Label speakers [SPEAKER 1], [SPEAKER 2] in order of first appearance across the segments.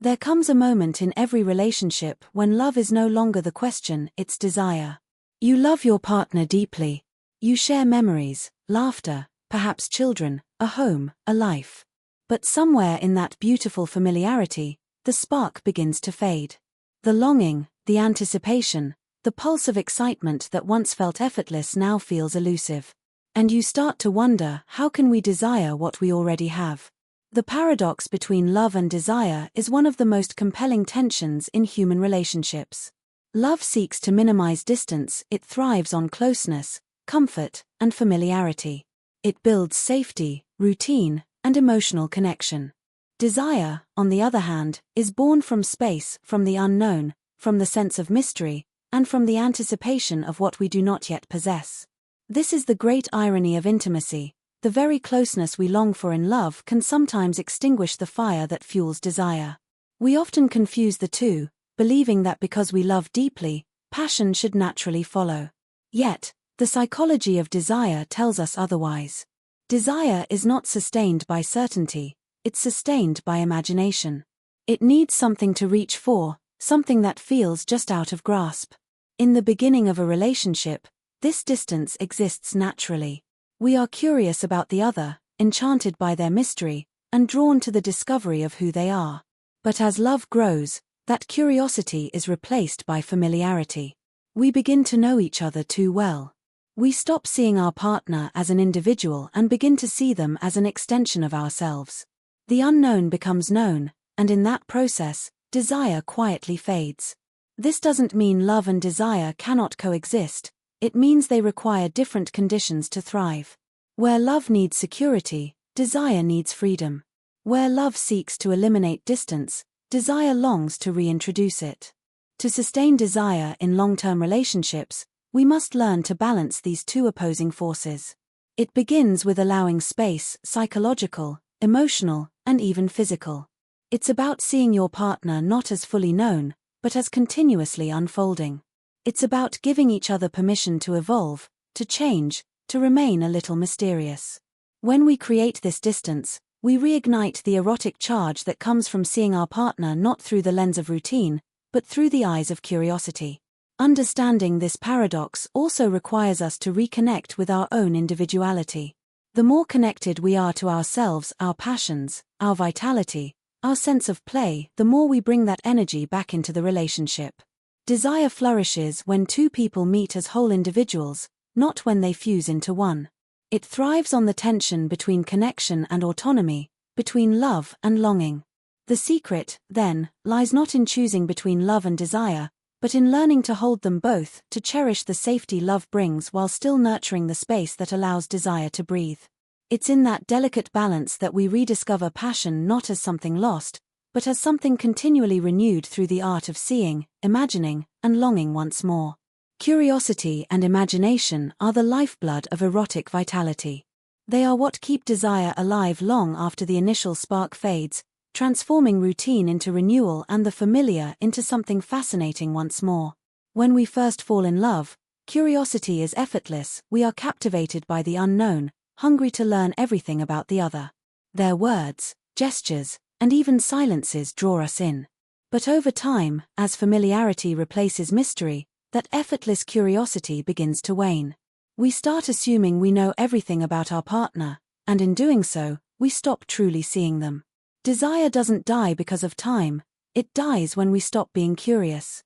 [SPEAKER 1] There comes a moment in every relationship when love is no longer the question, it's desire. You love your partner deeply. You share memories, laughter, perhaps children, a home, a life. But somewhere in that beautiful familiarity, the spark begins to fade. The longing, the anticipation, the pulse of excitement that once felt effortless now feels elusive. And you start to wonder, how can we desire what we already have? The paradox between love and desire is one of the most compelling tensions in human relationships. Love seeks to minimize distance, it thrives on closeness, comfort, and familiarity. It builds safety, routine, and emotional connection. Desire, on the other hand, is born from space, from the unknown, from the sense of mystery, and from the anticipation of what we do not yet possess. This is the great irony of intimacy. The very closeness we long for in love can sometimes extinguish the fire that fuels desire. We often confuse the two, believing that because we love deeply, passion should naturally follow. Yet, the psychology of desire tells us otherwise. Desire is not sustained by certainty, it's sustained by imagination. It needs something to reach for, something that feels just out of grasp. In the beginning of a relationship, this distance exists naturally. We are curious about the other, enchanted by their mystery, and drawn to the discovery of who they are. But as love grows, that curiosity is replaced by familiarity. We begin to know each other too well. We stop seeing our partner as an individual and begin to see them as an extension of ourselves. The unknown becomes known, and in that process, desire quietly fades. This doesn't mean love and desire cannot coexist, it means they require different conditions to thrive. Where love needs security, desire needs freedom. Where love seeks to eliminate distance, desire longs to reintroduce it. To sustain desire in long-term relationships, we must learn to balance these two opposing forces. It begins with allowing space, psychological, emotional, and even physical. It's about seeing your partner not as fully known, but as continuously unfolding. It's about giving each other permission to evolve, to change, to remain a little mysterious. When we create this distance, we reignite the erotic charge that comes from seeing our partner not through the lens of routine, but through the eyes of curiosity. Understanding this paradox also requires us to reconnect with our own individuality. The more connected we are to ourselves, our passions, our vitality, our sense of play, the more we bring that energy back into the relationship. Desire flourishes when two people meet as whole individuals, not when they fuse into one. It thrives on the tension between connection and autonomy, between love and longing. The secret, then, lies not in choosing between love and desire, but in learning to hold them both, to cherish the safety love brings while still nurturing the space that allows desire to breathe. It's in that delicate balance that we rediscover passion not as something lost, but as something continually renewed through the art of seeing, imagining, and longing once more. Curiosity and imagination are the lifeblood of erotic vitality. They are what keep desire alive long after the initial spark fades, transforming routine into renewal and the familiar into something fascinating once more. When we first fall in love, curiosity is effortless, we are captivated by the unknown, hungry to learn everything about the other. Their words, gestures, and even silences draw us in. But over time, as familiarity replaces mystery, that effortless curiosity begins to wane. We start assuming we know everything about our partner, and in doing so, we stop truly seeing them. Desire doesn't die because of time, it dies when we stop being curious.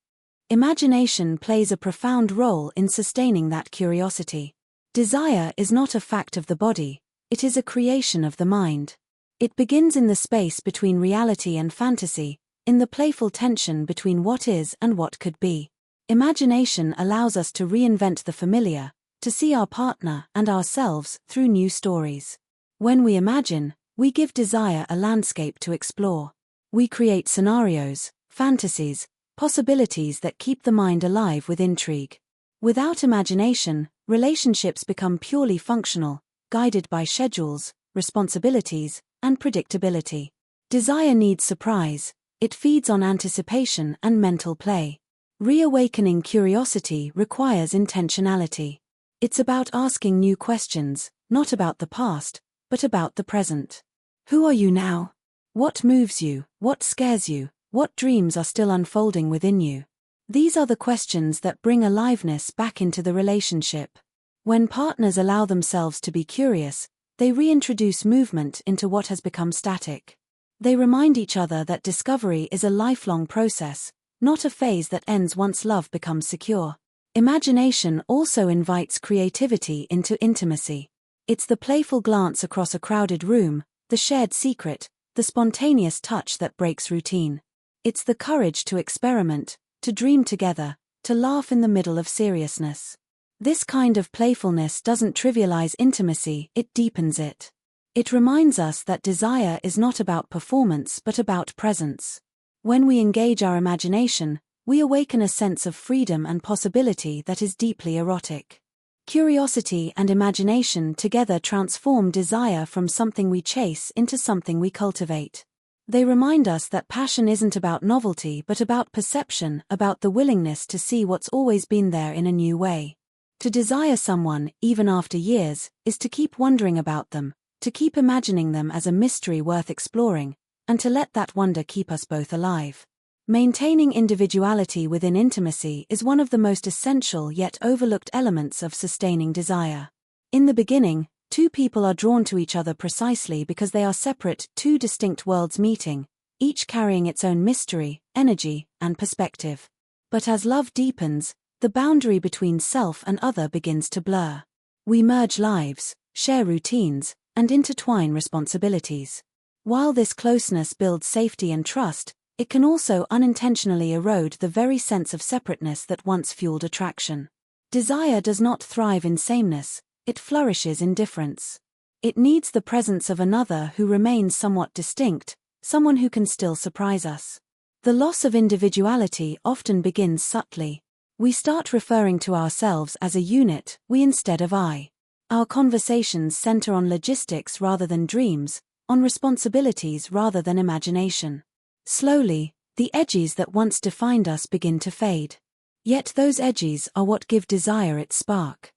[SPEAKER 1] Imagination plays a profound role in sustaining that curiosity. Desire is not a fact of the body, it is a creation of the mind. It begins in the space between reality and fantasy, in the playful tension between what is and what could be. Imagination allows us to reinvent the familiar, to see our partner and ourselves through new stories. When we imagine, we give desire a landscape to explore. We create scenarios, fantasies, possibilities that keep the mind alive with intrigue. Without imagination, relationships become purely functional, guided by schedules, responsibilities, and predictability. Desire needs surprise, it feeds on anticipation and mental play. Reawakening curiosity requires intentionality. It's about asking new questions, not about the past, but about the present. Who are you now? What moves you? What scares you? What dreams are still unfolding within you? These are the questions that bring aliveness back into the relationship. When partners allow themselves to be curious, they reintroduce movement into what has become static. They remind each other that discovery is a lifelong process, not a phase that ends once love becomes secure. Imagination also invites creativity into intimacy. It's the playful glance across a crowded room, the shared secret, the spontaneous touch that breaks routine. It's the courage to experiment, to dream together, to laugh in the middle of seriousness. This kind of playfulness doesn't trivialize intimacy, it deepens it. It reminds us that desire is not about performance but about presence. When we engage our imagination, we awaken a sense of freedom and possibility that is deeply erotic. Curiosity and imagination together transform desire from something we chase into something we cultivate. They remind us that passion isn't about novelty but about perception, about the willingness to see what's always been there in a new way. To desire someone, even after years, is to keep wondering about them, to keep imagining them as a mystery worth exploring, and to let that wonder keep us both alive. Maintaining individuality within intimacy is one of the most essential yet overlooked elements of sustaining desire. In the beginning, two people are drawn to each other precisely because they are separate, two distinct worlds meeting, each carrying its own mystery, energy, and perspective. But as love deepens, the boundary between self and other begins to blur. We merge lives, share routines, and intertwine responsibilities. While this closeness builds safety and trust, it can also unintentionally erode the very sense of separateness that once fueled attraction. Desire does not thrive in sameness, it flourishes in difference. It needs the presence of another who remains somewhat distinct, someone who can still surprise us. The loss of individuality often begins subtly. We start referring to ourselves as a unit, we instead of I. Our conversations center on logistics rather than dreams, on responsibilities rather than imagination. Slowly, the edges that once defined us begin to fade. Yet those edges are what give desire its spark.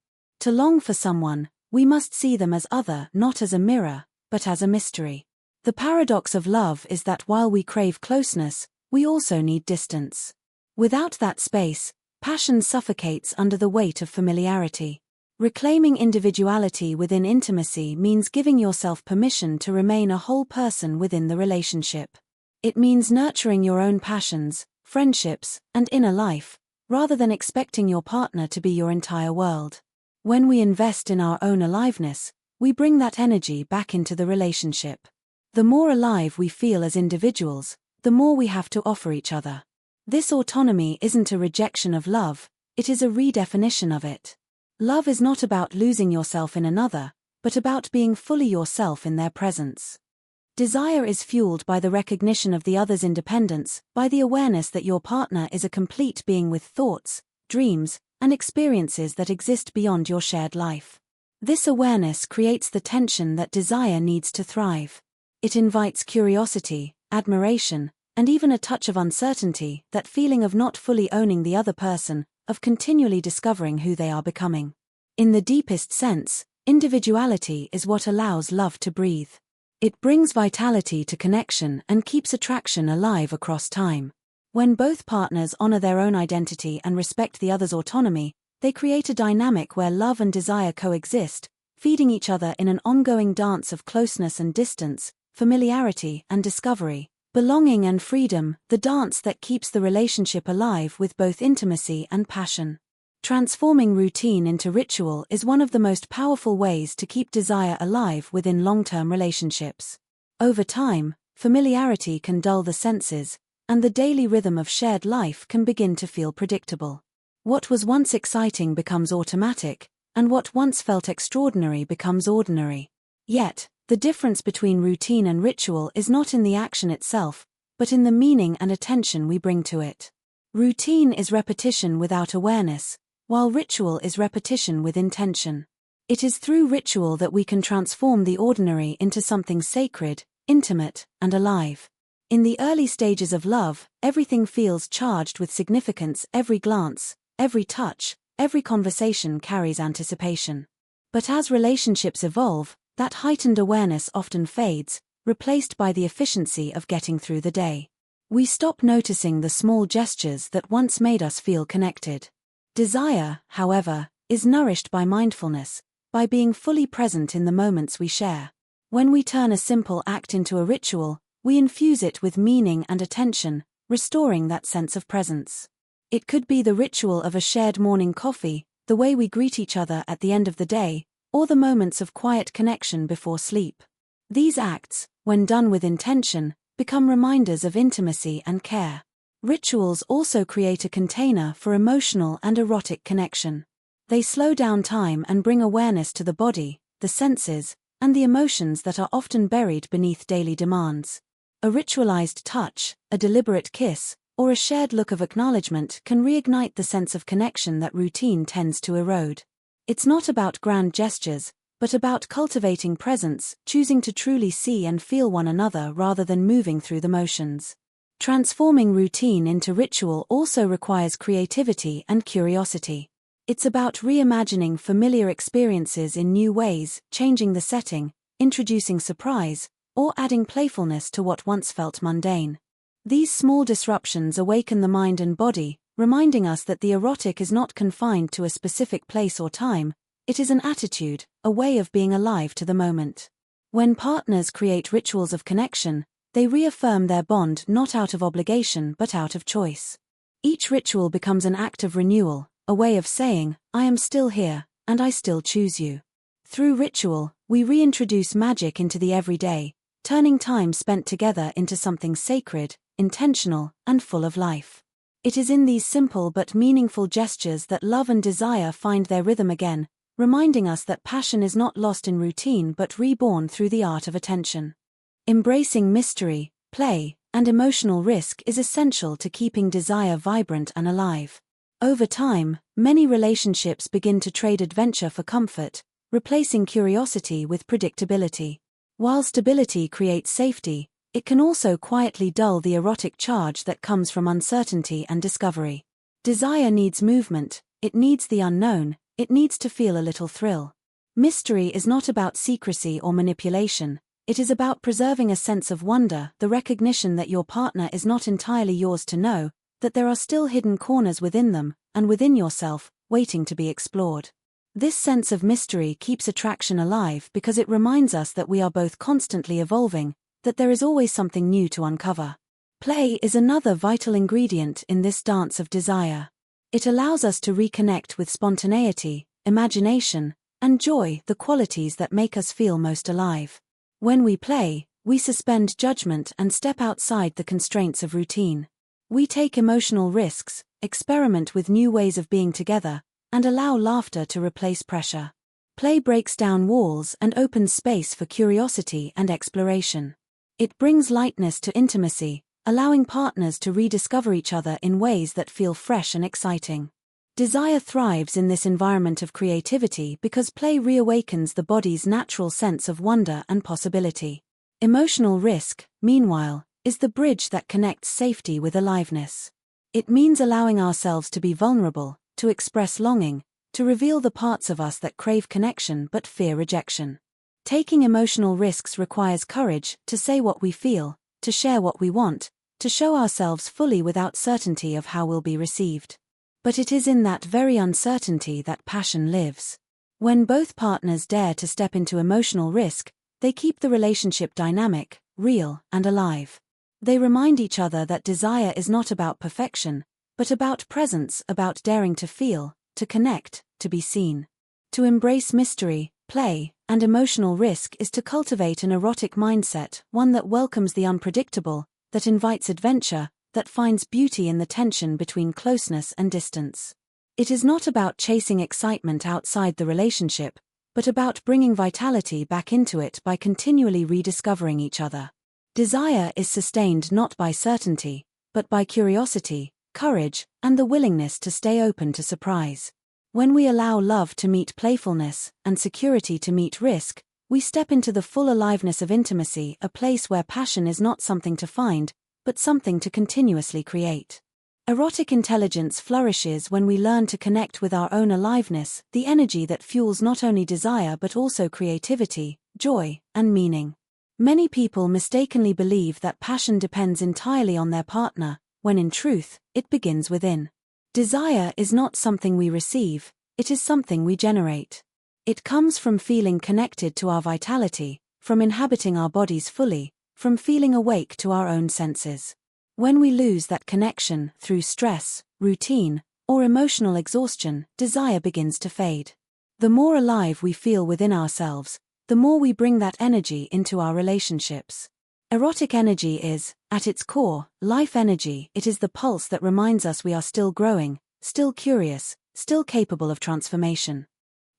[SPEAKER 1] To long for someone, we must see them as other, not as a mirror, but as a mystery. The paradox of love is that while we crave closeness, we also need distance. Without that space, passion suffocates under the weight of familiarity. Reclaiming individuality within intimacy means giving yourself permission to remain a whole person within the relationship. It means nurturing your own passions, friendships, and inner life, rather than expecting your partner to be your entire world. When we invest in our own aliveness, we bring that energy back into the relationship. The more alive we feel as individuals, the more we have to offer each other. This autonomy isn't a rejection of love, it is a redefinition of it. Love is not about losing yourself in another, but about being fully yourself in their presence. Desire is fueled by the recognition of the other's independence, by the awareness that your partner is a complete being with thoughts, dreams, and experiences that exist beyond your shared life. This awareness creates the tension that desire needs to thrive. It invites curiosity, admiration, and even a touch of uncertainty, that feeling of not fully owning the other person, of continually discovering who they are becoming. In the deepest sense, individuality is what allows love to breathe. It brings vitality to connection and keeps attraction alive across time. When both partners honor their own identity and respect the other's autonomy, they create a dynamic where love and desire coexist, feeding each other in an ongoing dance of closeness and distance, familiarity and discovery, belonging and freedom, the dance that keeps the relationship alive with both intimacy and passion. Transforming routine into ritual is one of the most powerful ways to keep desire alive within long-term relationships. Over time, familiarity can dull the senses, and the daily rhythm of shared life can begin to feel predictable. What was once exciting becomes automatic, and what once felt extraordinary becomes ordinary. Yet, the difference between routine and ritual is not in the action itself, but in the meaning and attention we bring to it. Routine is repetition without awareness, while ritual is repetition with intention. It is through ritual that we can transform the ordinary into something sacred, intimate, and alive. In the early stages of love, everything feels charged with significance. Every glance, every touch, every conversation carries anticipation. But as relationships evolve, that heightened awareness often fades, replaced by the efficiency of getting through the day. We stop noticing the small gestures that once made us feel connected. Desire, however, is nourished by mindfulness, by being fully present in the moments we share. When we turn a simple act into a ritual, we infuse it with meaning and attention, restoring that sense of presence. It could be the ritual of a shared morning coffee, the way we greet each other at the end of the day, or the moments of quiet connection before sleep. These acts, when done with intention, become reminders of intimacy and care. Rituals also create a container for emotional and erotic connection. They slow down time and bring awareness to the body, the senses, and the emotions that are often buried beneath daily demands. A ritualized touch, a deliberate kiss, or a shared look of acknowledgement can reignite the sense of connection that routine tends to erode. It's not about grand gestures, but about cultivating presence, choosing to truly see and feel one another rather than moving through the motions. Transforming routine into ritual also requires creativity and curiosity. It's about reimagining familiar experiences in new ways, changing the setting, introducing surprise, or adding playfulness to what once felt mundane. These small disruptions awaken the mind and body, reminding us that the erotic is not confined to a specific place or time. It is an attitude, a way of being alive to the moment. When partners create rituals of connection, they reaffirm their bond not out of obligation but out of choice. Each ritual becomes an act of renewal, a way of saying, I am still here, and I still choose you. Through ritual, we reintroduce magic into the everyday, turning time spent together into something sacred, intentional, and full of life. It is in these simple but meaningful gestures that love and desire find their rhythm again, reminding us that passion is not lost in routine but reborn through the art of attention. Embracing mystery, play, and emotional risk is essential to keeping desire vibrant and alive. Over time, many relationships begin to trade adventure for comfort, replacing curiosity with predictability. While stability creates safety, it can also quietly dull the erotic charge that comes from uncertainty and discovery. Desire needs movement, it needs the unknown, it needs to feel a little thrill. Mystery is not about secrecy or manipulation, it is about preserving a sense of wonder, the recognition that your partner is not entirely yours to know, that there are still hidden corners within them, and within yourself, waiting to be explored. This sense of mystery keeps attraction alive because it reminds us that we are both constantly evolving, that there is always something new to uncover. Play is another vital ingredient in this dance of desire. It allows us to reconnect with spontaneity, imagination, and joy, the qualities that make us feel most alive. When we play, we suspend judgment and step outside the constraints of routine. We take emotional risks, experiment with new ways of being together, and allow laughter to replace pressure. Play breaks down walls and opens space for curiosity and exploration. It brings lightness to intimacy, allowing partners to rediscover each other in ways that feel fresh and exciting. Desire thrives in this environment of creativity because play reawakens the body's natural sense of wonder and possibility. Emotional risk, meanwhile, is the bridge that connects safety with aliveness. It means allowing ourselves to be vulnerable, to express longing, to reveal the parts of us that crave connection but fear rejection. Taking emotional risks requires courage to say what we feel, to share what we want, to show ourselves fully without certainty of how we'll be received. But it is in that very uncertainty that passion lives. When both partners dare to step into emotional risk, they keep the relationship dynamic, real, and alive. They remind each other that desire is not about perfection, but about presence, about daring to feel, to connect, to be seen. To embrace mystery, play, and emotional risk is to cultivate an erotic mindset, one that welcomes the unpredictable, that invites adventure, that finds beauty in the tension between closeness and distance. It is not about chasing excitement outside the relationship, but about bringing vitality back into it by continually rediscovering each other. Desire is sustained not by certainty, but by curiosity, courage, and the willingness to stay open to surprise. When we allow love to meet playfulness, and security to meet risk, we step into the full aliveness of intimacy, a place where passion is not something to find, but something to continuously create. Erotic intelligence flourishes when we learn to connect with our own aliveness, the energy that fuels not only desire but also creativity, joy, and meaning. Many people mistakenly believe that passion depends entirely on their partner, when in truth, it begins within. Desire is not something we receive, it is something we generate. It comes from feeling connected to our vitality, from inhabiting our bodies fully, from feeling awake to our own senses. When we lose that connection through stress, routine, or emotional exhaustion, desire begins to fade. The more alive we feel within ourselves, the more we bring that energy into our relationships. Erotic energy is, at its core, life energy. It is the pulse that reminds us we are still growing, still curious, still capable of transformation.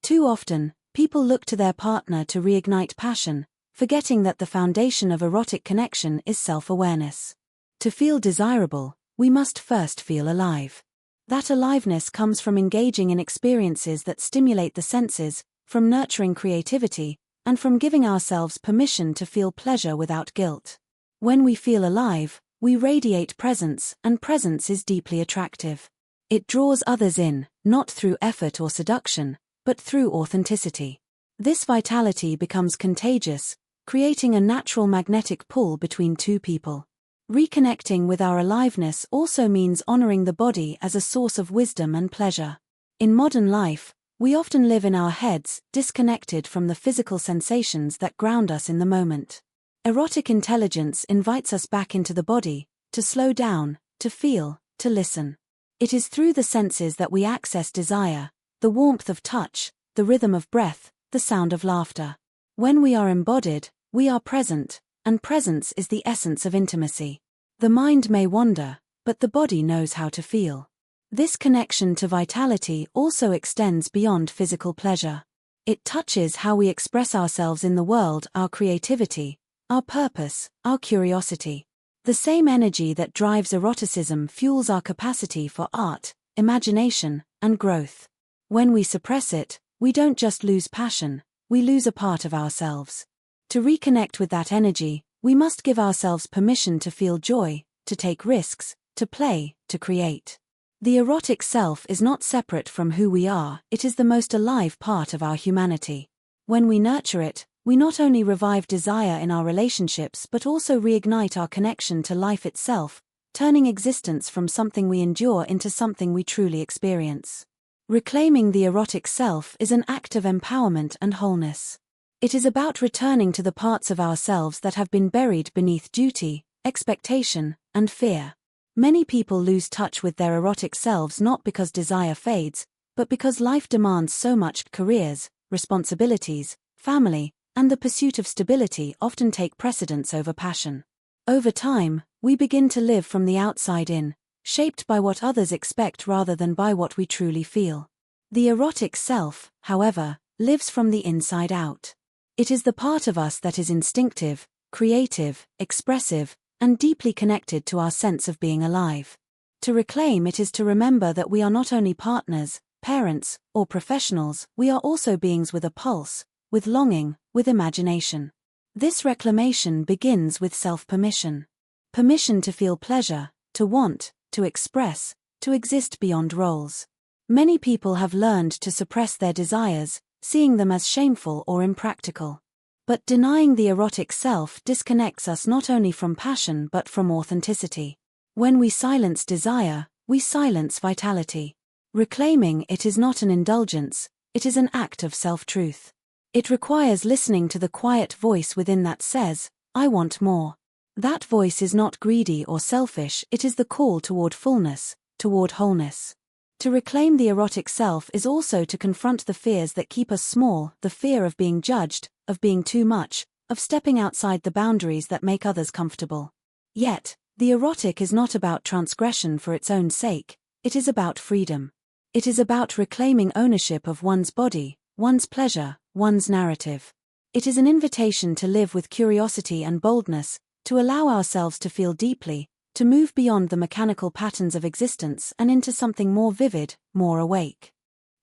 [SPEAKER 1] Too often, people look to their partner to reignite passion, forgetting that the foundation of erotic connection is self-awareness. To feel desirable, we must first feel alive. That aliveness comes from engaging in experiences that stimulate the senses, from nurturing creativity, and from giving ourselves permission to feel pleasure without guilt. When we feel alive, we radiate presence, and presence is deeply attractive. It draws others in, not through effort or seduction, but through authenticity. This vitality becomes contagious, creating a natural magnetic pull between two people. Reconnecting with our aliveness also means honoring the body as a source of wisdom and pleasure. In modern life, we often live in our heads, disconnected from the physical sensations that ground us in the moment. Erotic intelligence invites us back into the body, to slow down, to feel, to listen. It is through the senses that we access desire, the warmth of touch, the rhythm of breath, the sound of laughter. When we are embodied, we are present, and presence is the essence of intimacy. The mind may wander, but the body knows how to feel. This connection to vitality also extends beyond physical pleasure. It touches how we express ourselves in the world, our creativity, our purpose, our curiosity. The same energy that drives eroticism fuels our capacity for art, imagination, and growth. When we suppress it, we don't just lose passion, we lose a part of ourselves. To reconnect with that energy, we must give ourselves permission to feel joy, to take risks, to play, to create. The erotic self is not separate from who we are, it is the most alive part of our humanity. When we nurture it, we not only revive desire in our relationships but also reignite our connection to life itself, turning existence from something we endure into something we truly experience. Reclaiming the erotic self is an act of empowerment and wholeness. It is about returning to the parts of ourselves that have been buried beneath duty, expectation, and fear. Many people lose touch with their erotic selves not because desire fades, but because life demands so much. Careers, responsibilities, family, and the pursuit of stability often take precedence over passion. Over time, we begin to live from the outside in, shaped by what others expect rather than by what we truly feel. The erotic self, however, lives from the inside out. It is the part of us that is instinctive, creative, expressive, and deeply connected to our sense of being alive. To reclaim it is to remember that we are not only partners, parents, or professionals, we are also beings with a pulse, with longing, with imagination. This reclamation begins with self-permission. Permission to feel pleasure, to want, to express, to exist beyond roles. Many people have learned to suppress their desires, seeing them as shameful or impractical. But denying the erotic self disconnects us not only from passion but from authenticity. When we silence desire, we silence vitality. Reclaiming it is not an indulgence, it is an act of self-truth. It requires listening to the quiet voice within that says, "I want more." That voice is not greedy or selfish, it is the call toward fullness, toward wholeness. To reclaim the erotic self is also to confront the fears that keep us small, the fear of being judged, of being too much, of stepping outside the boundaries that make others comfortable. Yet, the erotic is not about transgression for its own sake, it is about freedom. It is about reclaiming ownership of one's body, one's pleasure, one's narrative. It is an invitation to live with curiosity and boldness, to allow ourselves to feel deeply, to move beyond the mechanical patterns of existence and into something more vivid, more awake.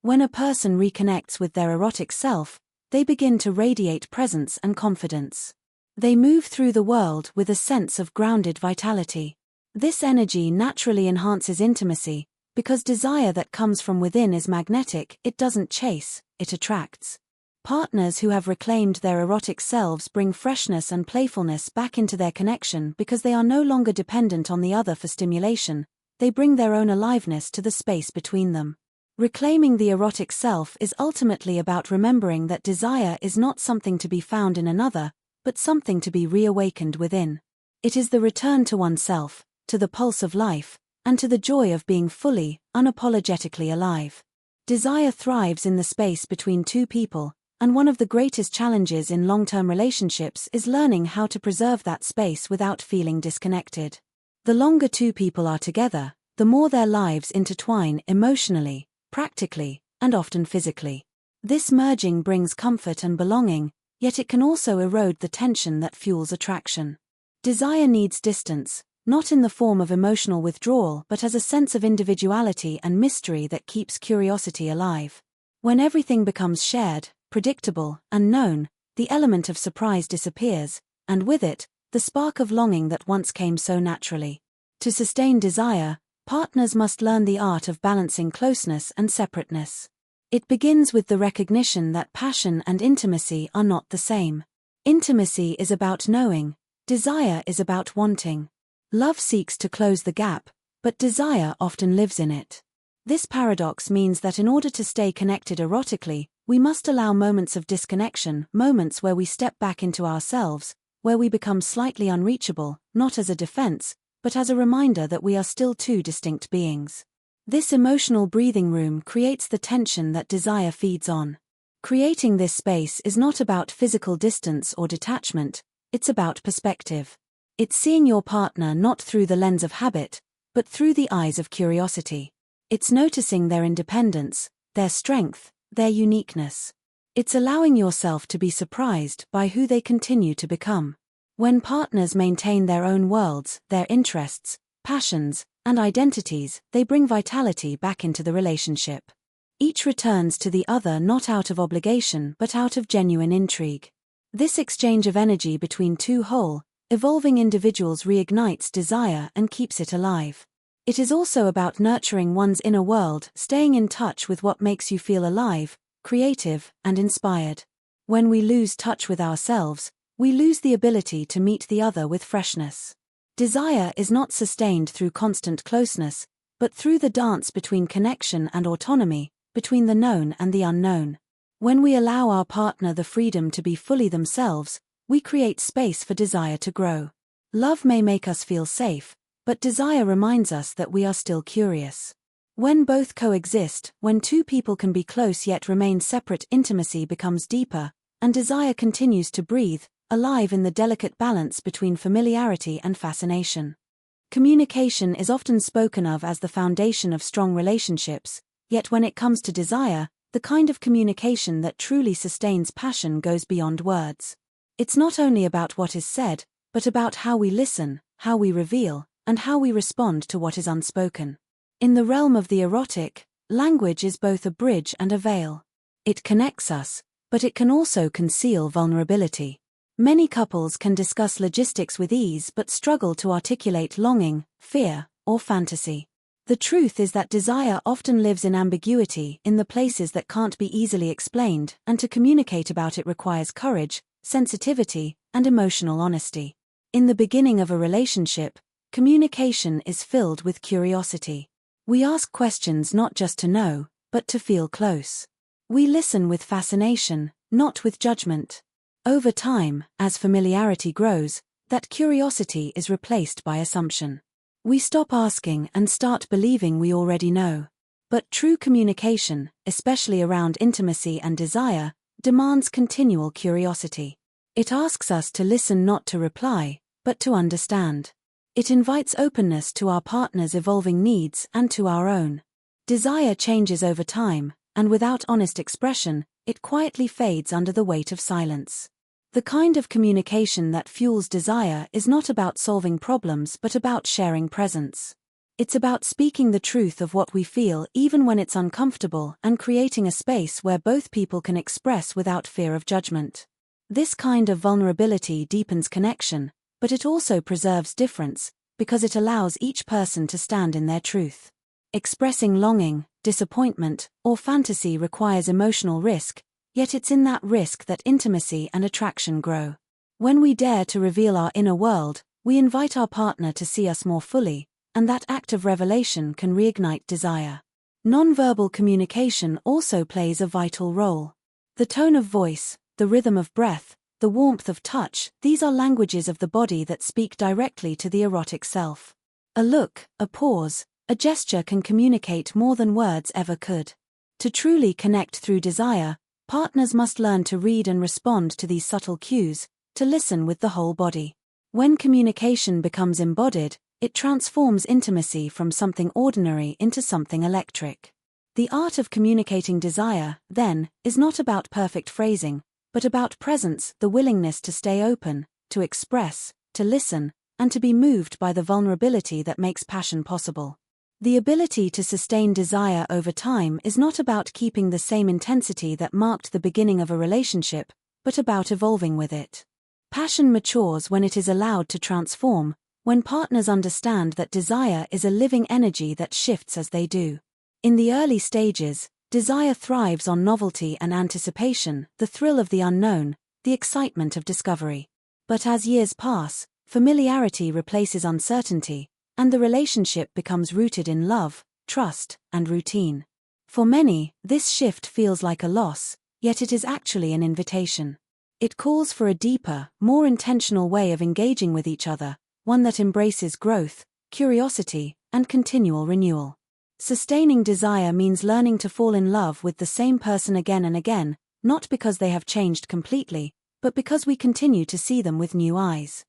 [SPEAKER 1] When a person reconnects with their erotic self, they begin to radiate presence and confidence. They move through the world with a sense of grounded vitality. This energy naturally enhances intimacy, because desire that comes from within is magnetic, it doesn't chase, it attracts. Partners who have reclaimed their erotic selves bring freshness and playfulness back into their connection because they are no longer dependent on the other for stimulation, they bring their own aliveness to the space between them. Reclaiming the erotic self is ultimately about remembering that desire is not something to be found in another, but something to be reawakened within. It is the return to oneself, to the pulse of life, and to the joy of being fully, unapologetically alive. Desire thrives in the space between two people, and one of the greatest challenges in long-term relationships is learning how to preserve that space without feeling disconnected. The longer two people are together, the more their lives intertwine emotionally, practically, and often physically. This merging brings comfort and belonging, yet it can also erode the tension that fuels attraction. Desire needs distance, not in the form of emotional withdrawal but as a sense of individuality and mystery that keeps curiosity alive. When everything becomes shared, predictable, and known, the element of surprise disappears, and with it, the spark of longing that once came so naturally. To sustain desire, partners must learn the art of balancing closeness and separateness. It begins with the recognition that passion and intimacy are not the same. Intimacy is about knowing, desire is about wanting. Love seeks to close the gap, but desire often lives in it. This paradox means that in order to stay connected erotically, we must allow moments of disconnection, moments where we step back into ourselves, where we become slightly unreachable, not as a defense, but as a reminder that we are still two distinct beings. This emotional breathing room creates the tension that desire feeds on. Creating this space is not about physical distance or detachment, it's about perspective. It's seeing your partner not through the lens of habit, but through the eyes of curiosity. It's noticing their independence, their strength, their uniqueness. It's allowing yourself to be surprised by who they continue to become. When partners maintain their own worlds, their interests, passions, and identities, they bring vitality back into the relationship. Each returns to the other not out of obligation but out of genuine intrigue. This exchange of energy between two whole, evolving individuals reignites desire and keeps it alive. It is also about nurturing one's inner world, staying in touch with what makes you feel alive, creative, and inspired. When we lose touch with ourselves, we lose the ability to meet the other with freshness. Desire is not sustained through constant closeness, but through the dance between connection and autonomy, between the known and the unknown. When we allow our partner the freedom to be fully themselves, we create space for desire to grow. Love may make us feel safe, but desire reminds us that we are still curious. When both coexist, when two people can be close yet remain separate, intimacy becomes deeper, and desire continues to breathe, alive in the delicate balance between familiarity and fascination. Communication is often spoken of as the foundation of strong relationships, yet when it comes to desire, the kind of communication that truly sustains passion goes beyond words. It's not only about what is said, but about how we listen, how we reveal, and how we respond to what is unspoken. In the realm of the erotic, language is both a bridge and a veil. It connects us, but it can also conceal vulnerability. Many couples can discuss logistics with ease but struggle to articulate longing, fear, or fantasy. The truth is that desire often lives in ambiguity, in the places that can't be easily explained, and to communicate about it requires courage, sensitivity, and emotional honesty. In the beginning of a relationship, communication is filled with curiosity. We ask questions not just to know, but to feel close. We listen with fascination, not with judgment. Over time, as familiarity grows, that curiosity is replaced by assumption. We stop asking and start believing we already know. But true communication, especially around intimacy and desire, demands continual curiosity. It asks us to listen, not to reply, but to understand. It invites openness to our partner's evolving needs and to our own. Desire changes over time, and without honest expression, it quietly fades under the weight of silence. The kind of communication that fuels desire is not about solving problems but about sharing presence. It's about speaking the truth of what we feel even when it's uncomfortable and creating a space where both people can express without fear of judgment. This kind of vulnerability deepens connection, but it also preserves difference, because it allows each person to stand in their truth. Expressing longing, disappointment, or fantasy requires emotional risk, yet it's in that risk that intimacy and attraction grow. When we dare to reveal our inner world, we invite our partner to see us more fully, and that act of revelation can reignite desire. Nonverbal communication also plays a vital role. The tone of voice, the rhythm of breath, the warmth of touch, these are languages of the body that speak directly to the erotic self. A look, a pause, a gesture can communicate more than words ever could. To truly connect through desire, partners must learn to read and respond to these subtle cues, to listen with the whole body. When communication becomes embodied, it transforms intimacy from something ordinary into something electric. The art of communicating desire, then, is not about perfect phrasing, but about presence, the willingness to stay open, to express, to listen, and to be moved by the vulnerability that makes passion possible. The ability to sustain desire over time is not about keeping the same intensity that marked the beginning of a relationship, but about evolving with it. Passion matures when it is allowed to transform, when partners understand that desire is a living energy that shifts as they do. In the early stages, desire thrives on novelty and anticipation, the thrill of the unknown, the excitement of discovery. But as years pass, familiarity replaces uncertainty, and the relationship becomes rooted in love, trust, and routine. For many, this shift feels like a loss, yet it is actually an invitation. It calls for a deeper, more intentional way of engaging with each other, one that embraces growth, curiosity, and continual renewal. Sustaining desire means learning to fall in love with the same person again and again, not because they have changed completely, but because we continue to see them with new eyes.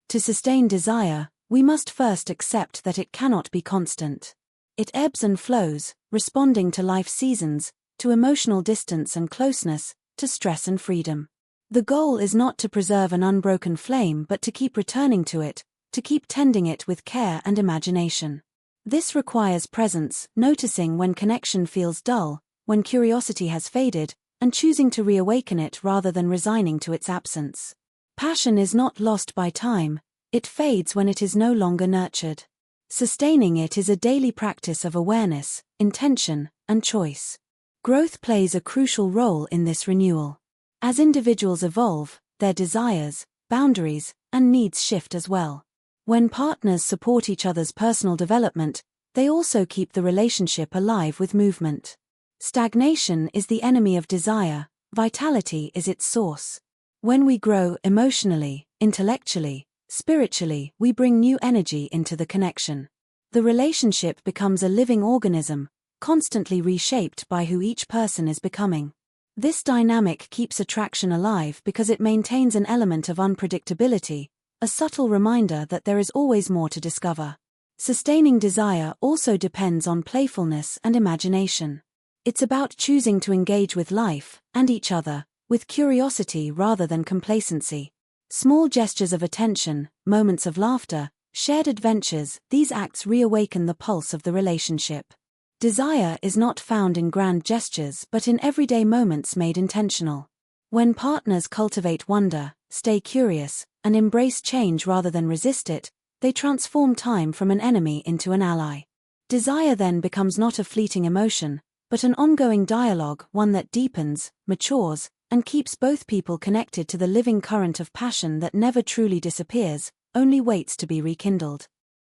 [SPEAKER 1] To sustain desire, we must first accept that it cannot be constant. It ebbs and flows, responding to life seasons, to emotional distance and closeness, to stress and freedom. The goal is not to preserve an unbroken flame but to keep returning to it, to keep tending it with care and imagination. This requires presence, noticing when connection feels dull, when curiosity has faded, and choosing to reawaken it rather than resigning to its absence. Passion is not lost by time, it fades when it is no longer nurtured. Sustaining it is a daily practice of awareness, intention, and choice. Growth plays a crucial role in this renewal. As individuals evolve, their desires, boundaries, and needs shift as well. When partners support each other's personal development, they also keep the relationship alive with movement. Stagnation is the enemy of desire, vitality is its source. When we grow emotionally, intellectually, spiritually, we bring new energy into the connection. The relationship becomes a living organism, constantly reshaped by who each person is becoming. This dynamic keeps attraction alive because it maintains an element of unpredictability, a subtle reminder that there is always more to discover. Sustaining desire also depends on playfulness and imagination. It's about choosing to engage with life, and each other, with curiosity rather than complacency. Small gestures of attention, moments of laughter, shared adventures, these acts reawaken the pulse of the relationship. Desire is not found in grand gestures but in everyday moments made intentional. When partners cultivate wonder, stay curious, and embrace change rather than resist it, they transform time from an enemy into an ally. Desire then becomes not a fleeting emotion, but an ongoing dialogue, one that deepens, matures, and keeps both people connected to the living current of passion that never truly disappears, only waits to be rekindled.